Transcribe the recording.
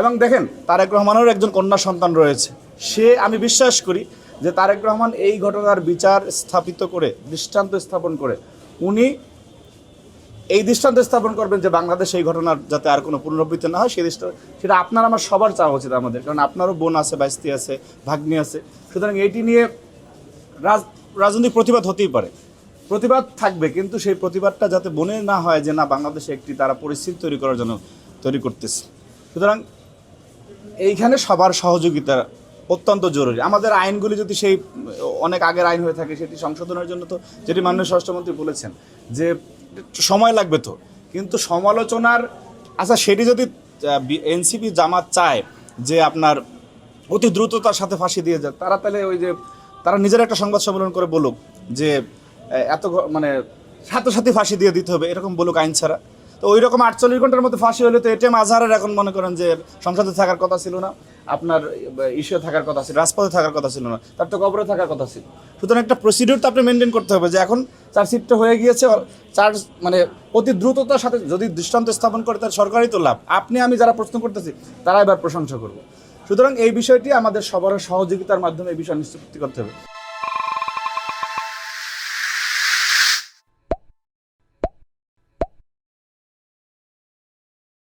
এবং দেখেন তারেক রহমানেরও একজন কন্যা সন্তান রয়েছে, আমি বিশ্বাস করি যে তারেক রহমান এই ঘটনার বিচার স্থাপিত করে, দৃষ্টান্ত স্থাপন করে উনি এই দৃষ্টান্ত স্থাপন করবেন যে বাংলাদেশে এই ঘটনার যাতে আর কোনো পুনরাবৃত্তি না হয়, সেটা আপনার আমার সবার চাওয়া উচিত আমাদের, কারণ আপনারও বোন আছে, বাইস্তি আছে, ভাগ্নি আছে। সুতরাং এইটি নিয়ে রাজনৈতিক প্রতিবাদ হতেই পারে, প্রতিবাদ থাকবে, কিন্তু সেই প্রতিবাদটা যাতে মনে না হয় যে না বাংলাদেশে একটি তারা পরিস্থিতি তৈরি করার জন্য তৈরি করতেছে। সুতরাং এইখানে সবার সহযোগিতা অত্যন্ত জরুরি। আমাদের আইনগুলি যদি সেই অনেক আগের আইন হয়ে থাকে, সেটি সংশোধনের জন্য তো, যেটি মাননীয় স্বরাষ্ট্রমন্ত্রী বলেছেন যে সময় লাগবে তো, কিন্তু সমালোচনার সেটি যদি এনসিপি জামাত চায় যে আপনার অতি দ্রুততার সাথে ফাঁসি দিয়ে যায়, তারা তাহলে ওই যে তারা নিজের একটা সংবাদ সম্মেলন করে বলুক যে এত মানে সাথে সাথে ফাঁসি দিয়ে দিতে হবে, এরকম বলুক আইন ছাড়া। তো ওই রকম 48 ঘন্টার মধ্যে ফাঁসি হলে তো এটিএম আজহারের এখন মনে করেন যে সংসদে থাকার কথা ছিল না, আপনার ইস্যুয়ে থাকার কথা ছিল, রাজপথে থাকার কথা ছিল না, তার তো কবরে থাকার কথা ছিল। সুতরাং একটা প্রসিডিউর তো আপনি মেনটেন করতে হবে যে এখন চার্জশিটটা হয়ে গিয়েছে, চার্জ মানে অতি দ্রুততার সাথে যদি দৃষ্টান্ত স্থাপন করে তার সরকারই তো লাভ, আপনি আমি যারা প্রশ্ন করতেছি তারা এবার প্রশংসা করবো। সুতরাং এই বিষয়টি আমাদের সবার সহযোগিতার মাধ্যমে এই বিষয় নিশ্চিত করতে হবে।